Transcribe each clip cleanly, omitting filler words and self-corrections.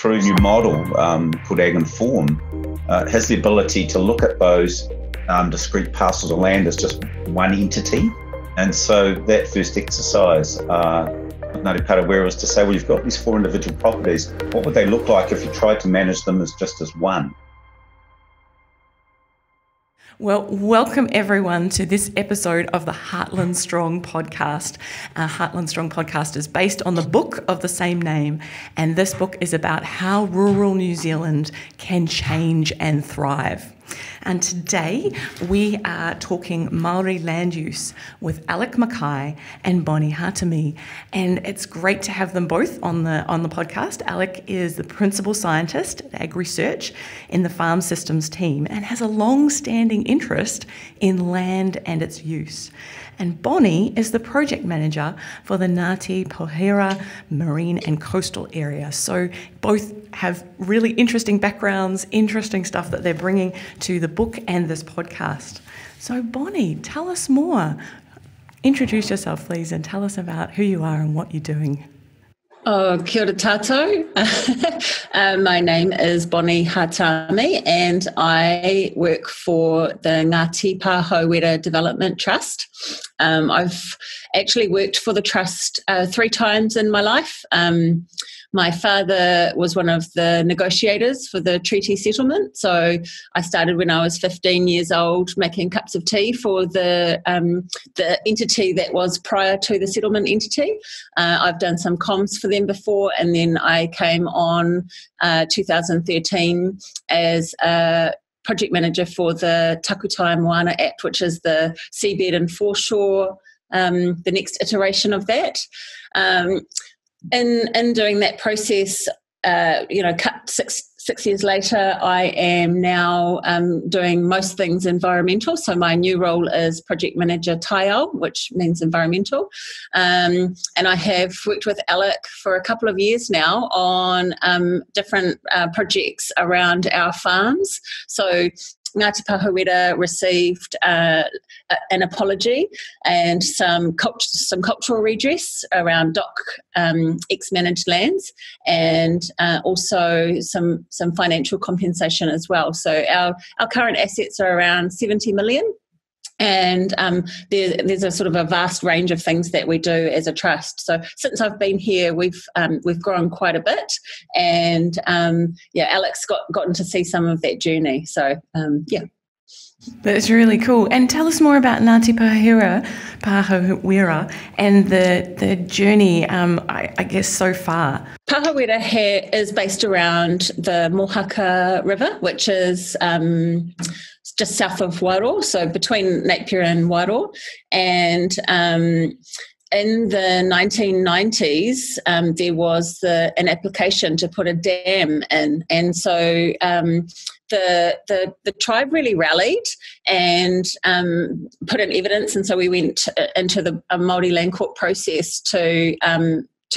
through a new model called AgInform, has the ability to look at those discrete parcels of land as just one entity. And so that first exercise, Ngāti Pāhauwera, was to say, well, you've got these 4 individual properties. What would they look like if you tried to manage them as just as one? Well, welcome everyone to this episode of the Heartland Strong podcast. Heartland Strong podcast is based on the book of the same name, and this book is about how rural New Zealand can change and thrive. And today we are talking Māori Land Use with Alec McKay and Bonny Hatami. And it's great to have them both on the podcast. Alec is the principal scientist at AgResearch in the farm systems team and has a long-standing interest in land and its use. And Bonny is the project manager for the Ngāti Pāhauwera Marine and Coastal Area. So both have really interesting backgrounds, interesting stuff that they're bringing to the book and this podcast. So Bonny, tell us more. Introduce yourself, please, and tell us about who you are and what you're doing. Oh, kia ora tātou. My name is Bonny Hatami and I work for the Ngāti Pāhauwera Development Trust. I've actually worked for the trust 3 times in my life. My father was one of the negotiators for the treaty settlement, so I started when I was 15 years old making cups of tea for the entity that was prior to the settlement entity. I've done some comms for them before, and then I came on 2013 as a project manager for the Takutai Moana Act, which is the seabed and foreshore, the next iteration of that. In doing that process, cut six years later, I am now doing most things environmental. So my new role is project manager Taiao, which means environmental. And I have worked with Alec for a couple of years now on different projects around our farms. So Ngāti Pāhauwera received an apology and some cultural redress around ex-managed lands, and also some financial compensation as well. So our current assets are around 70 million. And there's a sort of a vast range of things that we do as a trust. So since I've been here, we've grown quite a bit, and Alex gotten to see some of that journey. So That's really cool. And tell us more about Ngāti Pāhauwera and the journey, I guess, so far. Pāhauwera is based around the Mohaka River, which is just south of Wairoa, so between Napier and Wairoa. And in the 1990s, there was an application to put a dam in, and so the tribe really rallied and put in evidence, and so we went into a Māori Land Court process to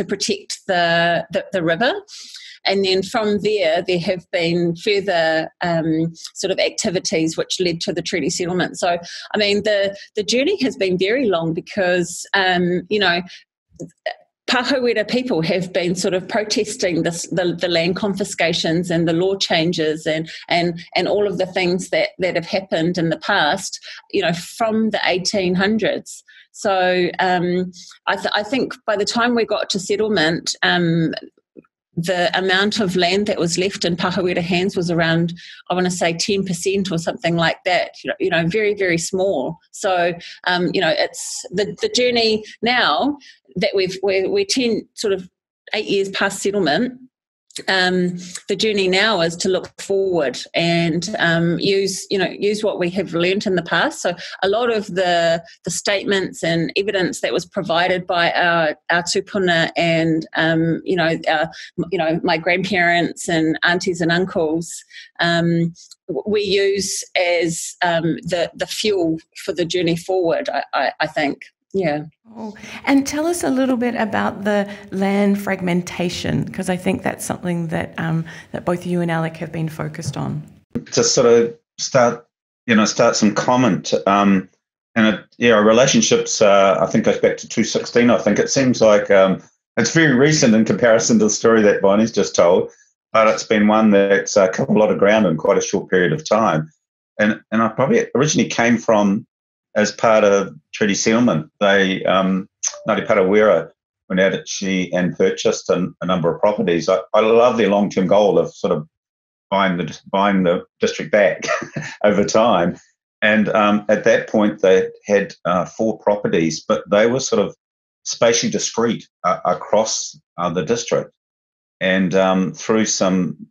protect the river. And then from there have been further sort of activities which led to the treaty settlement. So, I mean, the journey has been very long because, Pāhauwera people have been sort of protesting the land confiscations and the law changes and all of the things that have happened in the past, from the 1800s. So I think by the time we got to settlement, the amount of land that was left in Pāhauwera hands was around, I want to say 10% or something like that, very, very small. So, it's the journey now that we're 10, sort of 8 years past settlement. The journey now is to look forward and use what we have learnt in the past. So a lot of the statements and evidence that was provided by our tupuna and my grandparents and aunties and uncles, we use as the fuel for the journey forward, I think. Yeah. Oh, and tell us a little bit about the land fragmentation, because I think that's something that that both you and Alec have been focused on. To sort of start some comment. Our relationships, I think, goes back to 2016. I think it seems like it's very recent in comparison to the story that Bonny's just told. but it's been one that's covered a lot of ground in quite a short period of time. And I probably originally came from, as part of treaty settlement, they, Ngāti Pāhauwera, went out and purchased a number of properties. I love their long-term goal of sort of buying the district back over time. And at that point, they had 4 properties, but they were sort of spatially discrete across the district. And through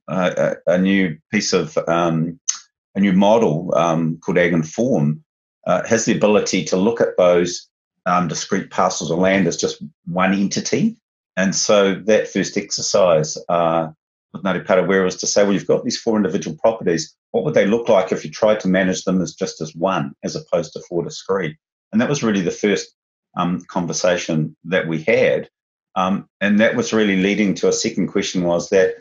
a new piece of a new model called AgResearch has the ability to look at those discrete parcels of land as just one entity. And so that first exercise with Ngāti Pāhauwera was to say, well, you've got these 4 individual properties. What would they look like if you tried to manage them as just as one, as opposed to 4 discrete? And that was really the first conversation that we had. And that was really leading to a second question, was that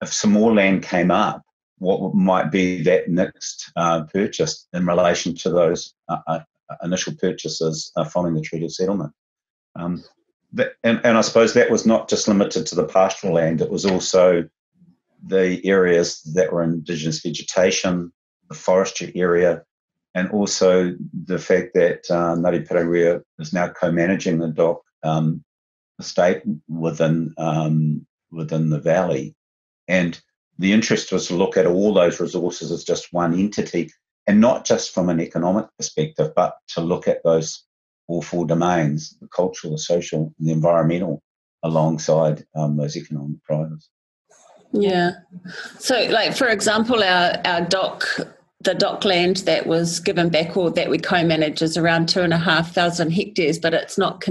if some more land came up, what might be that next purchase in relation to those initial purchases following the Treaty of Settlement? And I suppose that was not just limited to the pastoral land, it was also the areas that were indigenous vegetation, the forestry area, and also the fact that Ngāti Pāhauwera is now co-managing the DOC estate within the valley. And the interest was to look at all those resources as just one entity, and not just from an economic perspective, but to look at those all 4 domains, the cultural, the social, and the environmental, alongside those economic drivers. Yeah. So, like, for example, the DOC land that was given back, or that we co-manage, is around 2,500 hectares, but it's not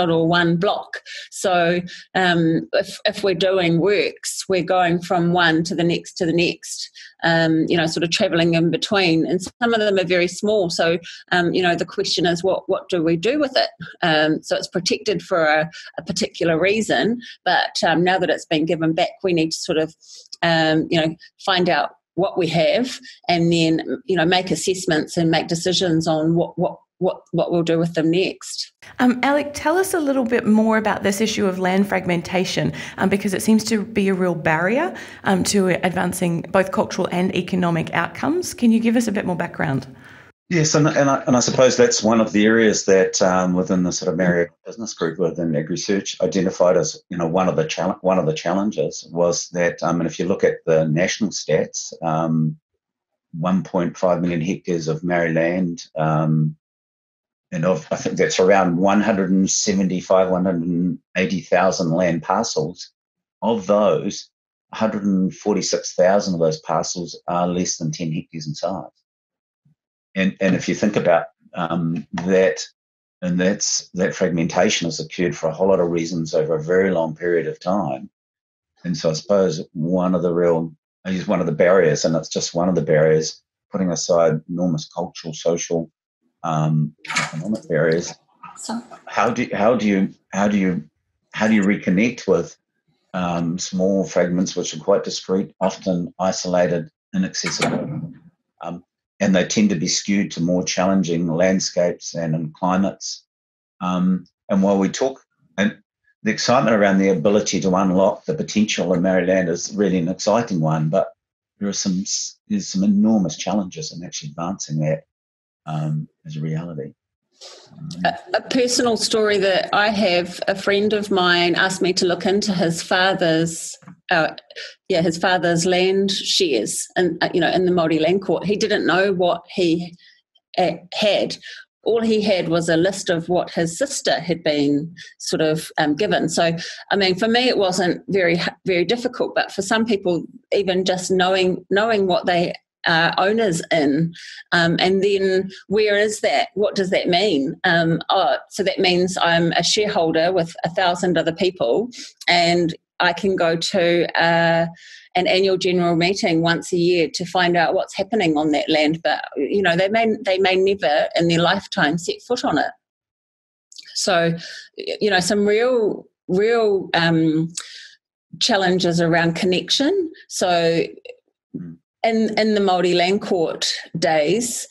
all one block. So if we're doing works, we're going from one to the next sort of travelling in between, and some of them are very small. So the question is, what do we do with it? So it's protected for a particular reason, but now that it's been given back, we need to sort of find out what we have, and then make assessments and make decisions on what we'll do with them next. Alec, tell us a little bit more about this issue of land fragmentation, because it seems to be a real barrier to advancing both cultural and economic outcomes. Can you give us a bit more background? Yes, and I suppose that's one of the areas that within the sort of Māori business group within AgResearch identified as one of the challenges was that, and if you look at the national stats, 1.5 million hectares of Maori land, and I think that's around 180,000 land parcels. Of those, 146,000 of those parcels are less than 10 hectares in size. And if you think about that fragmentation has occurred for a whole lot of reasons over a very long period of time. And so I suppose one of the barriers, and it's just one of the barriers, putting aside enormous cultural, social, economic barriers, how do you reconnect with small fragments which are quite discrete, often isolated, inaccessible? And they tend to be skewed to more challenging landscapes and climates. And while we talk, and the excitement around the ability to unlock the potential of Maori Land is really an exciting one, but there's some enormous challenges in actually advancing that as a reality. A personal story that I have: a friend of mine asked me to look into his father's land shares, and in the Māori Land Court. He didn't know what he had. All he had was a list of what his sister had been sort of given. So, I mean, for me, it wasn't very, very difficult, but for some people, even just knowing what they are owners in, and then where is that? What does that mean? So that means I'm a shareholder with 1,000 other people, and I can go to an annual general meeting once a year to find out what's happening on that land, but they may never in their lifetime set foot on it. So some real challenges around connection. So in the Māori Land Court days,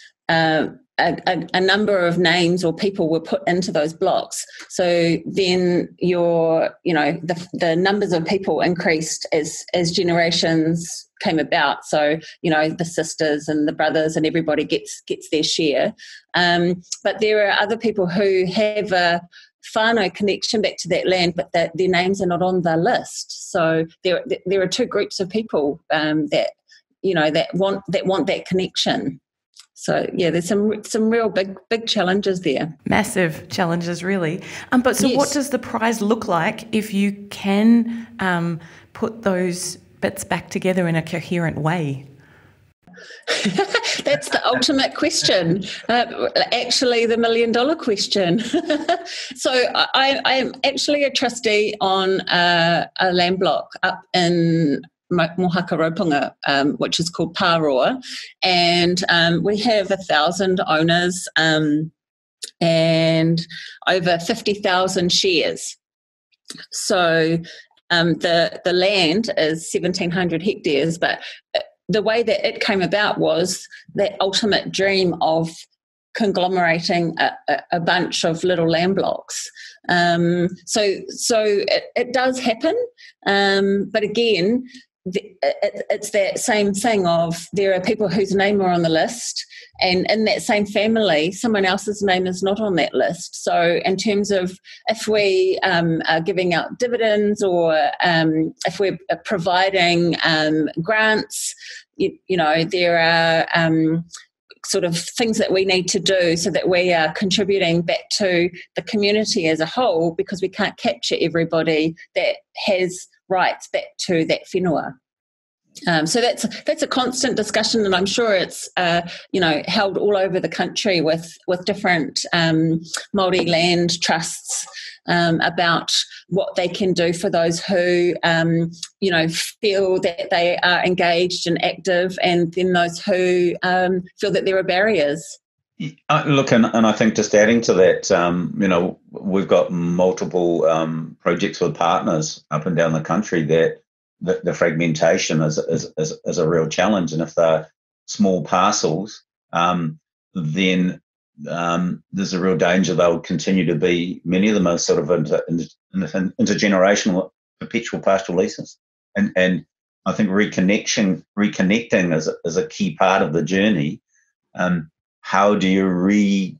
a number of names or people were put into those blocks. So then the numbers of people increased as generations came about. So, the sisters and the brothers and everybody gets their share. But there are other people who have a whānau connection back to that land, but that their names are not on the list. So there are two groups of people that want that connection. So there's some real big challenges there. Massive challenges, really. But so, yes. What does the prize look like if you can put those bits back together in a coherent way? That's the ultimate question. Actually, the $1 million question. So I'm actually a trustee on a land block up in Mohaka Raupunga, which is called Pāroa, and we have 1,000 owners and over 50,000 shares. So the land is 1,700 hectares, but the way that it came about was that ultimate dream of conglomerating a bunch of little land blocks. So it does happen, but again, it's that same thing of there are people whose name are on the list, and in that same family someone else's name is not on that list. So in terms of if we are giving out dividends or if we're providing grants, there are sort of things that we need to do so that we are contributing back to the community as a whole, because we can't capture everybody that has rights back to that whenua. So that's a constant discussion, and I'm sure it's held all over the country with different Māori Land Trusts about what they can do for those who feel that they are engaged and active, and then those who feel that there are barriers. Look, and I think just adding to that, we've got multiple projects with partners up and down the country that the fragmentation is a real challenge. And if they're small parcels, then there's a real danger they'll continue to be, many of them are sort of intergenerational perpetual pastoral leases. And I think reconnecting is a key part of the journey. How do you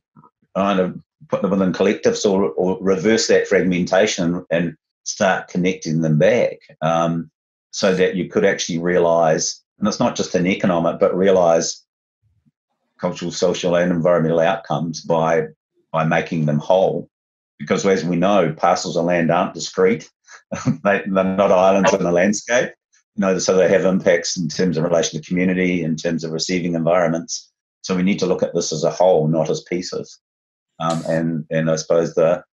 kind of put them within collectives or reverse that fragmentation and start connecting them back, so that you could actually realise, and it's not just an economic, but realise cultural, social and environmental outcomes by making them whole. Because as we know, parcels of land aren't discrete. They're not islands in the landscape. So they have impacts in terms of relation to community, in terms of receiving environments. So we need to look at this as a whole, not as pieces. And I suppose the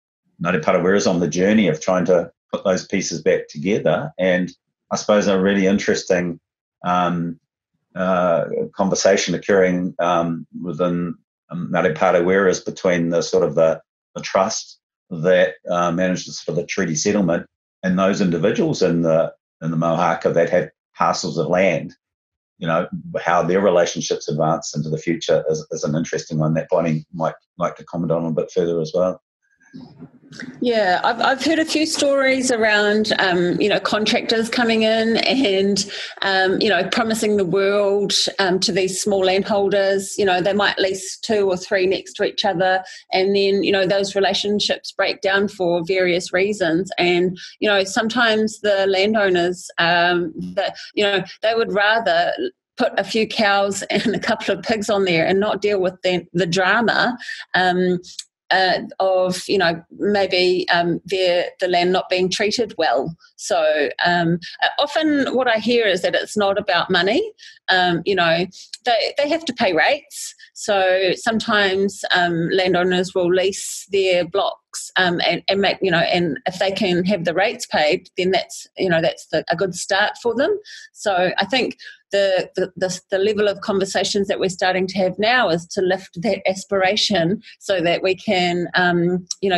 Ngāti Pāhauwera is on the journey of trying to put those pieces back together. And I suppose a really interesting conversation occurring within Ngāti Pāhauwera is between the sort of the trust that manages for the treaty settlement and those individuals in the Mohaka that have parcels of land. How their relationships advance into the future is an interesting one that Bonnie might like to comment on a bit further as well. Yeah, I've heard a few stories around, contractors coming in and, promising the world to these small landholders. They might lease 2 or 3 next to each other, and then, those relationships break down for various reasons. And, sometimes the landowners, they would rather put a few cows and a couple of pigs on there and not deal with the drama of maybe the land not being treated well. So often what I hear is that it's not about money. They have to pay rates. So sometimes landowners will lease their blocks and make, and if they can have the rates paid, then that's a good start for them. So I think the level of conversations that we're starting to have now is to lift that aspiration so that we can,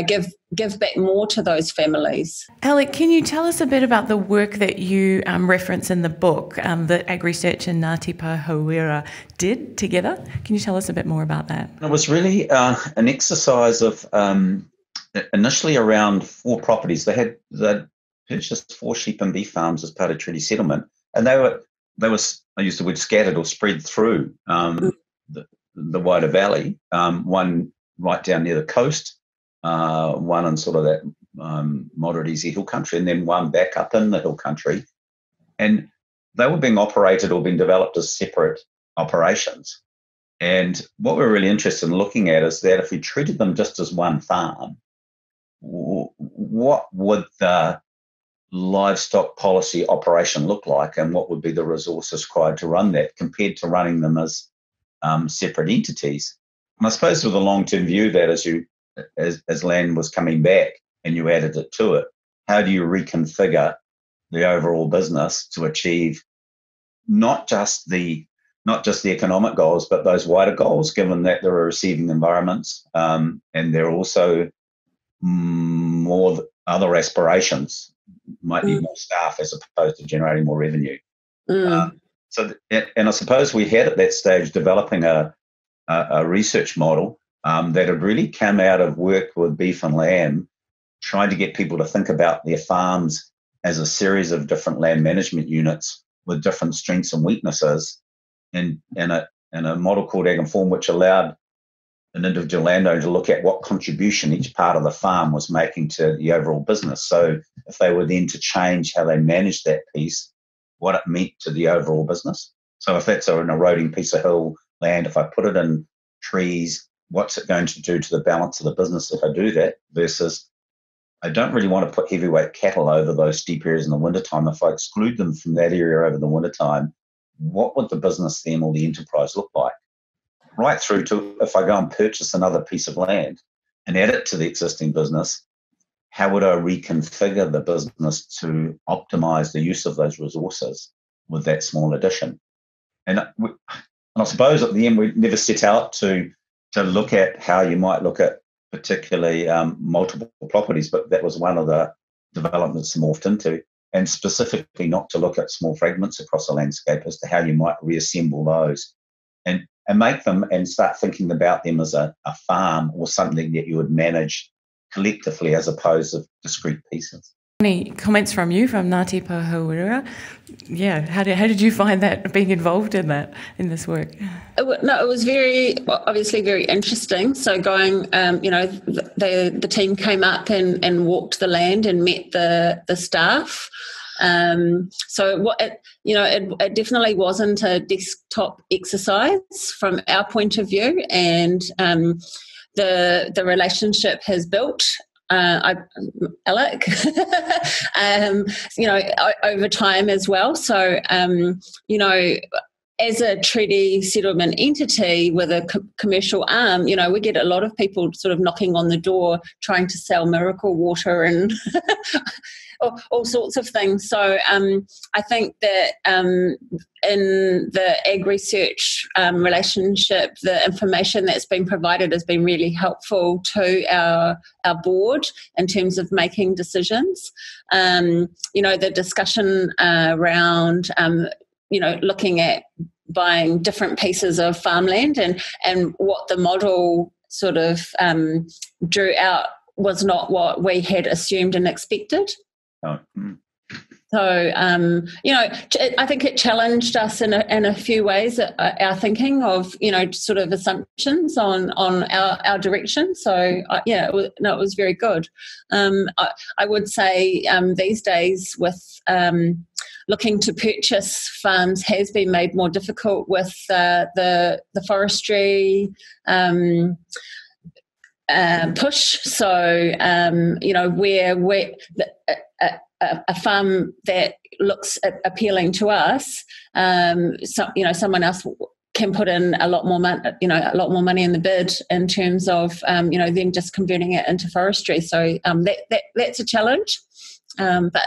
give give back more to those families. Alec, can you tell us a bit about the work that you reference in the book that AgResearch and Ngāti Pāhauwera did together? Can you tell us a bit more about that? It was really an exercise of initially around 4 properties. They'd purchased 4 sheep and beef farms as part of treaty settlement, and they were I use the word scattered or spread through the wider valley. One right down near the coast, one in sort of that moderate easy hill country, and then one back up in the hill country. And they were being operated or being developed as separate operations. And what we're really interested in looking at is that if we treated them just as one farm, what would the livestock policy operation look like, and what would be the resources required to run that compared to running them as separate entities? And I suppose with a long-term view that as land was coming back and you added it to it, how do you reconfigure the overall business to achieve not just the economic goals, but those wider goals, given that there are receiving environments and there are also more other aspirations, might be more staff as opposed to generating more revenue. And I suppose we had at that stage developing a research model that had really come out of work with beef and lamb, trying to get people to think about their farms as a series of different land management units with different strengths and weaknesses, and a model called AgInform, which allowed an individual landowner to look at what contribution each part of the farm was making to the overall business. So if they were then to change how they managed that piece, what it meant to the overall business. So if that's an eroding piece of hill land, if I put it in trees, what's it going to do to the balance of the business if I do that, versus I don't really want to put heavyweight cattle over those steep areas in the wintertime. If I exclude them from that area over the wintertime, what would the business then or the enterprise look like? Right through to if I go and purchase another piece of land and add it to the existing business, how would I reconfigure the business to optimize the use of those resources with that small addition? And I suppose at the end, we never set out to look at how you might look at particularly multiple properties, but that was one of the developments morphed into, and specifically not to look at small fragments across the landscape as to how you might reassemble those and make them and start thinking about them as a farm or something that you would manage collectively as opposed to discrete pieces. Any comments from you, from Ngāti Pāhauwera? Yeah, how did you find that, being involved in this work? It was obviously very interesting. So going, the team came up and walked the land and met the staff. It definitely wasn't a desktop exercise from our point of view, and the relationship has built. Alec, over time as well. So, as a treaty settlement entity with a commercial arm, we get a lot of people sort of knocking on the door trying to sell miracle water and all sorts of things. So I think that in the AgResearch relationship, the information that's been provided has been really helpful to our board in terms of making decisions. The discussion around looking at buying different pieces of farmland and what the model sort of drew out was not what we had assumed and expected. Oh. So, I think it challenged us in a few ways, our thinking of, sort of assumptions on our direction. So, it was very good. I would say these days with looking to purchase farms has been made more difficult with the forestry push. So, where a farm that looks appealing to us, someone else can put in a lot more money in the bid in terms of them just converting it into forestry. So that's a challenge, but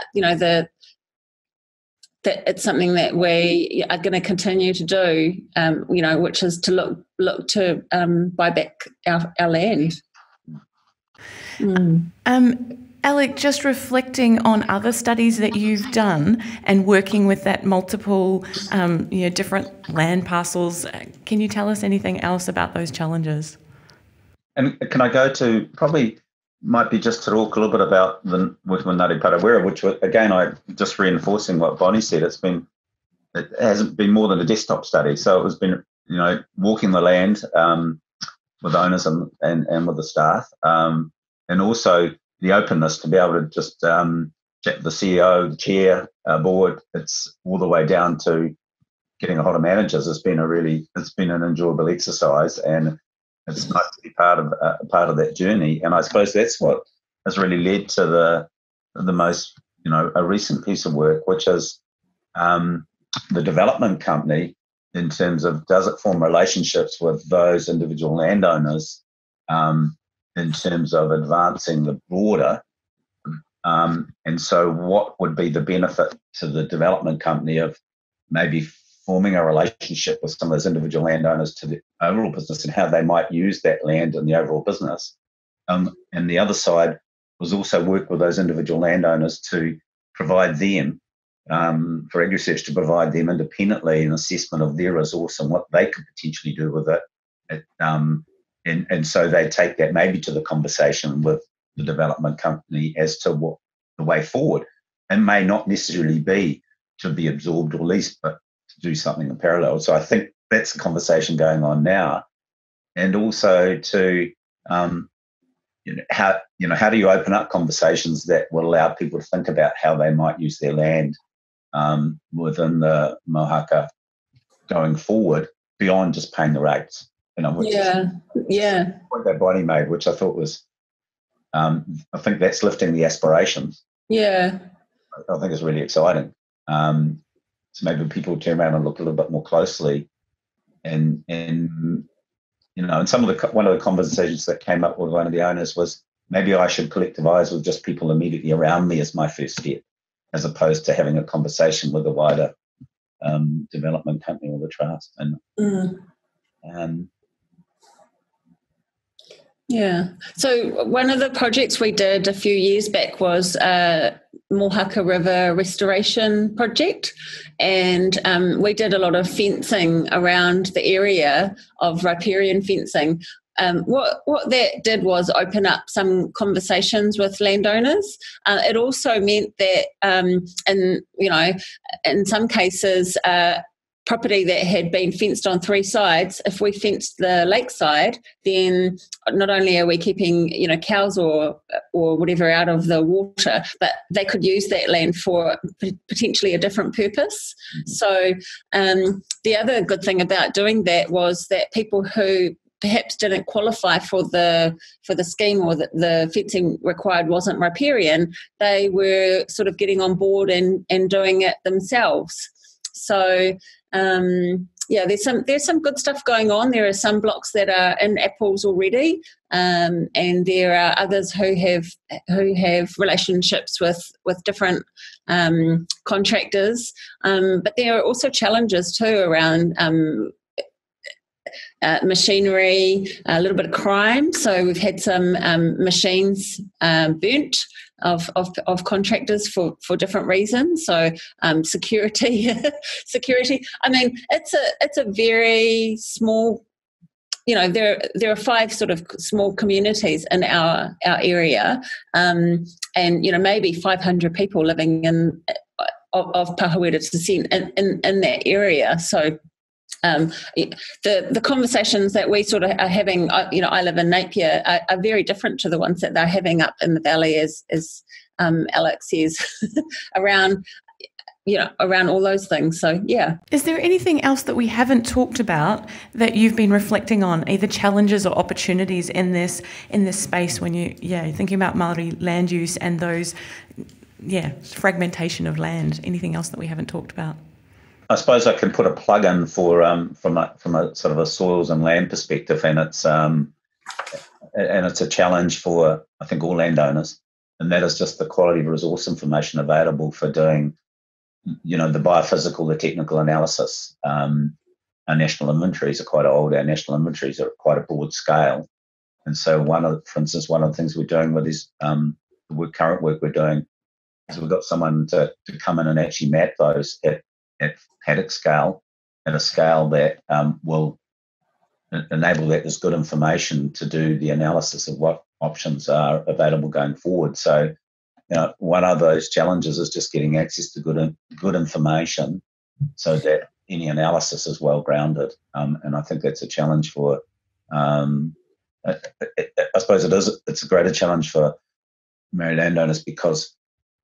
that it's something that we are going to continue to do. Which is to look to buy back our land. Alec, just reflecting on other studies that you've done and working with that multiple, different land parcels, can you tell us anything else about those challenges? And can I go to probably might be just to talk a little bit about the with Ngāti Pāhauwera, which again, I just reinforcing what Bonnie said. It hasn't been more than a desktop study, so it has been walking the land with owners and with the staff, and also the openness to be able to just chat with the CEO, the chair, board. It's all the way down to getting a lot of managers. It's been an enjoyable exercise, and it's nice to be part of that journey. And I suppose that's what has really led to the most a recent piece of work, which is the development company, in terms of does it form relationships with those individual landowners in terms of advancing the broader. And so what would be the benefit to the development company of maybe forming a relationship with some of those individual landowners to the overall business and how they might use that land in the overall business. And the other side was also work with those individual landowners to provide them, for AgResearch to provide them independently an assessment of their resource and what they could potentially do with it. And so they take that maybe to the conversation with the development company as to what the way forward, and may not necessarily be to be absorbed or leased, but to do something in parallel. So I think that's a conversation going on now. And also to, how do you open up conversations that will allow people to think about how they might use their land within the Mohaka going forward beyond just paying the rates. Which is the point that Bonnie made, which I thought was, I think that's lifting the aspirations. Yeah. I think it's really exciting. So maybe people turn around and look a little bit more closely, and some of one of the conversations that came up with one of the owners was maybe I should collectivise with just people immediately around me as my first step, as opposed to having a conversation with a wider development company or the trust. Yeah. So one of the projects we did a few years back was a Mohaka River restoration project, and we did a lot of fencing around the area of riparian fencing. What that did was open up some conversations with landowners. It also meant that, in some cases, property that had been fenced on three sides, if we fenced the lakeside, then not only are we keeping, cows or whatever out of the water, but they could use that land for potentially a different purpose. So the other good thing about doing that was that people who perhaps didn't qualify for the scheme, or the fencing required wasn't riparian, they were sort of getting on board and doing it themselves. So there's some good stuff going on. There are some blocks that are in apples already, and there are others who have relationships with different contractors. But there are also challenges too around machinery, a little bit of crime. So we've had some machines burnt of contractors for different reasons. So security. I mean, it's a very small. There are 5 sort of small communities in our area, and maybe 500 people living in of Pāhauwera descent in that area. So. The conversations that we sort of are having, I live in Napier, are very different to the ones that they're having up in the valley, as Alec says, around all those things. So, yeah. Is there anything else that we haven't talked about that you've been reflecting on, either challenges or opportunities in this space when you're thinking about Māori land use and those, fragmentation of land? Anything else that we haven't talked about? I suppose I can put a plug in for from a sort of a soils and land perspective, and it's a challenge for, I think, all landowners, and that is just the quality of resource information available for doing, the biophysical, the technical analysis. Our national inventories are quite old. Our national inventories are at quite a broad scale, And so for instance, one of the things we're doing with this current work we're doing is we've got someone to come in and actually map those at paddock scale, at a scale that will enable that there's good information to do the analysis of what options are available going forward. So, one of those challenges is just getting access to good information so that any analysis is well grounded. And I think that's a challenge for, I suppose it's a greater challenge for Maori landowners because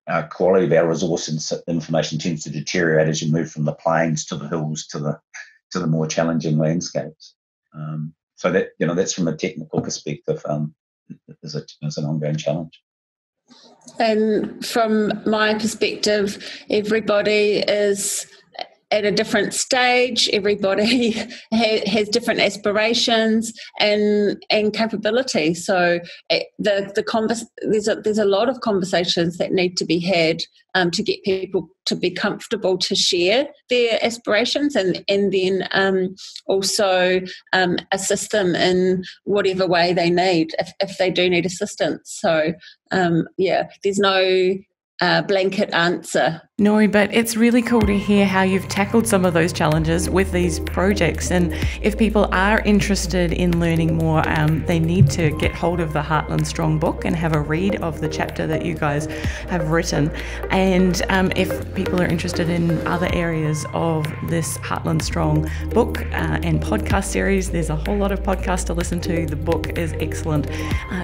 our quality of our resource information tends to deteriorate as you move from the plains to the hills to the more challenging landscapes. So that that's from a technical perspective is an ongoing challenge. And from my perspective, everybody is at a different stage. Everybody has different aspirations and capability. So there's a lot of conversations that need to be had to get people to be comfortable to share their aspirations, and then also assist them in whatever way they need if they do need assistance. So there's no blanket answer. No, but it's really cool to hear how you've tackled some of those challenges with these projects. And if people are interested in learning more, they need to get hold of the Heartland Strong book and have a read of the chapter that you guys have written. And if people are interested in other areas of this Heartland Strong book and podcast series, there's a whole lot of podcasts to listen to. The book is excellent.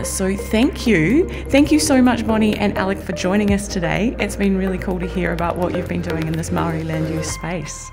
So thank you. Thank you so much, Bonny and Alec, for joining us today. It's been really cool to hear about what you've been doing in this Maori land use space.